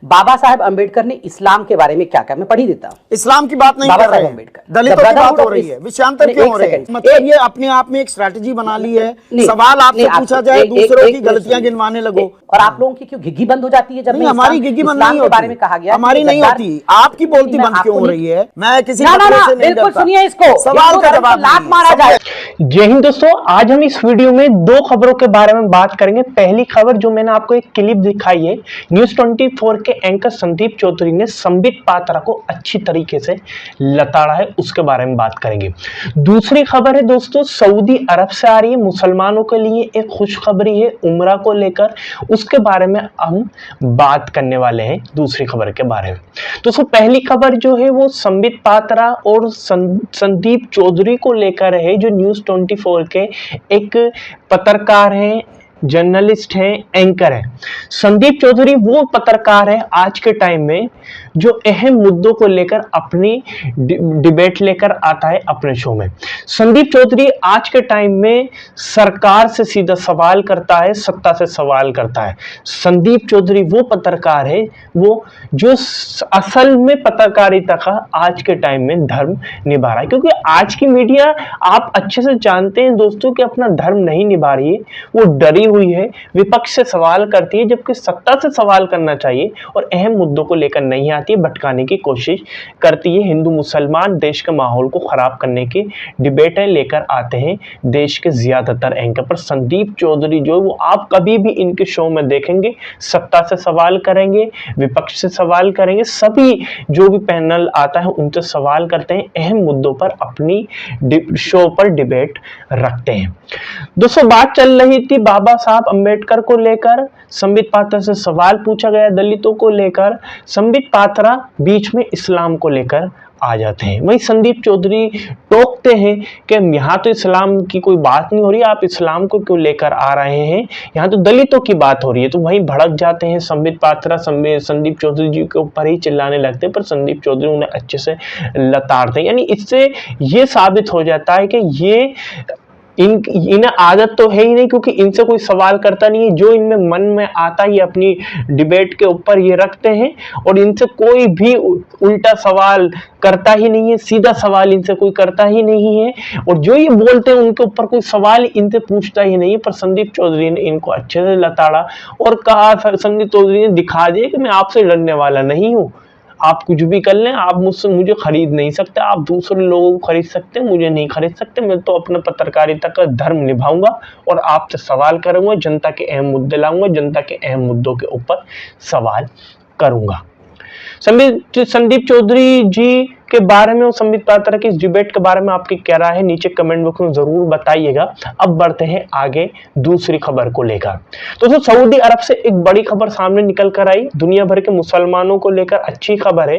बाबा साहेब अंबेडकर ने इस्लाम के बारे में क्या कहा? मैं पढ़ ही देता हूँ। इस्लाम की बात नहीं कर रहे हैं, दलितों की बात हो रही है। विषयांतर क्यों हो रहे हैं? मतलब ये अपने आप में एक स्ट्रैटेजी बना ली है। सवाल आपसे पूछा जाए, दूसरों की गलतियां गिनवाने लगो। और आप लोगों की क्यों घिघी बंद हो जाती है जब हमारी घिघी बंद नहीं होती, बारे में कहा गया हमारी नहीं होती, आपकी बोलती बंद क्यों हो रही है? मैं किसी बिल्कुल सुनिए इसको, सवाल का जवाब लात मारा जाए। जय हिंद दोस्तों, आज हम इस वीडियो में दो खबरों के बारे में बात करेंगे। पहली खबर जो मैंने आपको एक क्लिप दिखाई है, न्यूज़ 24 के एंकर संदीप चौधरी ने संबित पात्रा को अच्छी तरीके से लताड़ा है, उसके बारे में बात करेंगे। दूसरी खबर है दोस्तों, सऊदी अरब से आ रही है, मुसलमानों के लिए एक खुशखबरी है उम्रा को लेकर, उसके बारे में हम बात करने वाले हैं दूसरी खबर के बारे में। दोस्तों पहली खबर जो है वो संबित पात्रा और संदीप चौधरी को लेकर है, जो न्यूज़ 24 के एक पत्रकार हैं, जर्नलिस्ट हैं, एंकर हैं। संदीप चौधरी वो पत्रकार है आज के टाइम में जो अहम मुद्दों को लेकर अपनी डिबेट लेकर आता है अपने शो में। संदीप चौधरी आज के टाइम में सरकार से सीधा सवाल करता है, सत्ता से सवाल करता है। संदीप चौधरी वो पत्रकार है वो जो असल में पत्रकारिता का आज के टाइम में धर्म निभा रहा है, क्योंकि आज की मीडिया आप अच्छे से जानते हैं दोस्तों कि अपना धर्म नहीं निभा रही है, वो डरी हुई है, विपक्ष से सवाल करती है, जबकि सत्ता से सवाल करना चाहिए और अहम मुद्दों को लेकर नहीं आती है, भटकाने की कोशिश करती है। हिंदू मुसलमान देश के माहौल को खराब करने की डिबेटें लेकर आते हैं देश के ज्यादातर एंकर। पर संदीप चौधरी जो वो आप कभी भी इनके शो में देखेंगे सत्ता से सवाल करेंगे, विपक्ष से सवाल करेंगे, सभी जो भी पैनल आता है उनसे सवाल करते हैं, अहम मुद्दों पर अपनी शो पर डिबेट रखते हैं। दोस्तों बात चल रही थी बाबा साहब अंबेडकर को लेकर, संबित पात्रा से सवाल पूछा गया दलितों को लेकर, संबित पात्रा बीच में इस्लाम को लेकर आ जाते हैं। वही संदीप चौधरी टोकते हैं कि यहाँ तो इस्लाम की कोई बात नहीं हो रही, आप इस्लाम को क्यों लेकर आ रहे हैं, यहाँ तो दलितों की बात हो रही है। तो वहीं भड़क जाते हैं संबित पात्रा, संदीप चौधरी जी के ऊपर ही चिल्लाने लगते हैं, पर संदीप चौधरी उन्हें अच्छे से लताड़ते हैं। यानी इससे ये साबित हो जाता है कि ये इन्हें आदत तो है ही नहीं, क्योंकि इनसे कोई सवाल करता नहीं है, जो इनमें मन में आता है अपनी डिबेट के ऊपर ये रखते हैं और इनसे कोई भी उल्टा सवाल करता ही नहीं है, सीधा सवाल इनसे कोई करता ही नहीं है, और जो ये बोलते हैं उनके ऊपर कोई सवाल इनसे पूछता ही नहीं है। पर संदीप चौधरी ने इनको अच्छे से लताड़ा और कहा, संदीप चौधरी ने दिखा दिया कि मैं आपसे लड़ने वाला नहीं हूँ, आप कुछ भी कर लें, आप मुझे खरीद नहीं सकते, आप दूसरे लोगों को खरीद सकते हैं, मुझे नहीं खरीद सकते। मैं तो अपने पत्रकारिता का धर्म निभाऊंगा और आपसे सवाल करूंगा, जनता के अहम मुद्दे लाऊंगा, जनता के अहम मुद्दों के ऊपर सवाल करूंगा। संदीप चौधरी जी के बारे में और संबित पात्रा की इस डिबेट के बारे में आपकी क्या राय है, नीचे कमेंट बॉक्स में जरूर बताइएगा। अब बढ़ते हैं आगे दूसरी खबर को लेकर। दोस्तों सऊदी अरब से एक बड़ी खबर सामने निकल कर आई, दुनिया भर के मुसलमानों को लेकर अच्छी खबर है।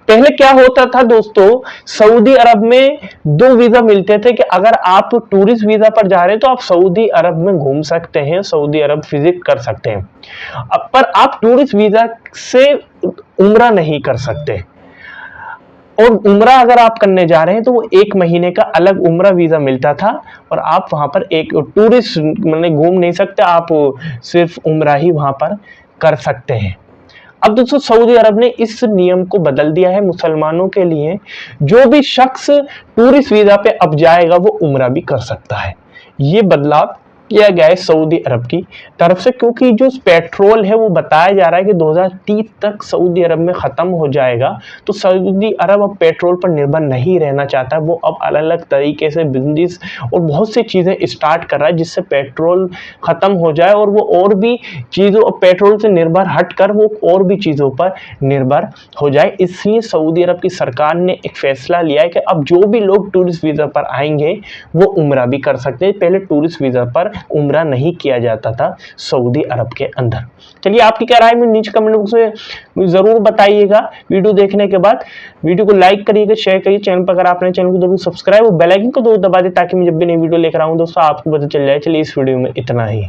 पहले क्या होता था दोस्तों, सऊदी अरब में दो वीजा मिलते थे कि अगर आप टूरिस्ट वीजा पर जा रहे हैं तो आप सऊदी अरब में घूम सकते हैं, सऊदी अरब विजिट कर सकते हैं, पर आप टूरिस्ट वीजा से उम्रा नहीं कर सकते। और उम्रा अगर आप करने जा रहे हैं तो वो 1 महीने का अलग उम्रा वीजा मिलता था और आप वहां पर एक टूरिस्ट मैंने घूम नहीं सकते, आप सिर्फ उम्रा ही वहां पर कर सकते हैं। अब दोस्तों सऊदी अरब ने इस नियम को बदल दिया है मुसलमानों के लिए, जो भी शख्स टूरिस्ट वीजा पे अब जाएगा वो उम्रा भी कर सकता है। ये बदलाव किया गया है सऊदी अरब की तरफ से, क्योंकि जो पेट्रोल है वो बताया जा रहा है कि 2030 तक सऊदी अरब में ख़त्म हो जाएगा। तो सऊदी अरब अब पेट्रोल पर निर्भर नहीं रहना चाहता, वो अब अलग अलग तरीके से बिजनेस और बहुत सी चीज़ें स्टार्ट कर रहा है जिससे पेट्रोल ख़त्म हो जाए और वो और भी चीज़ों, पेट्रोल से निर्भर हटकर वो और भी चीज़ों पर निर्भर हो जाए। इसलिए सऊदी अरब की सरकार ने एक फैसला लिया है कि अब जो भी लोग टूरिस्ट वीज़ा पर आएंगे वो उम्रा भी कर सकते हैं। पहले टूरिस्ट वीज़ा पर उम्रा नहीं किया जाता था सऊदी अरब के अंदर। चलिए आपकी क्या राय में नीचे कमेंट बॉक्स में जरूर बताइएगा। वीडियो देखने के बाद वीडियो को लाइक करिएगा, शेयर करिए, चैनल पर अगर आपने चैनल को जरूर सब्सक्राइब और बेल आइकन को जरूर दबा दें ताकि मैं जब भी नई वीडियो लेकर आऊं दोस्तों आपको पता चल जाए। चलिए इस वीडियो में इतना ही।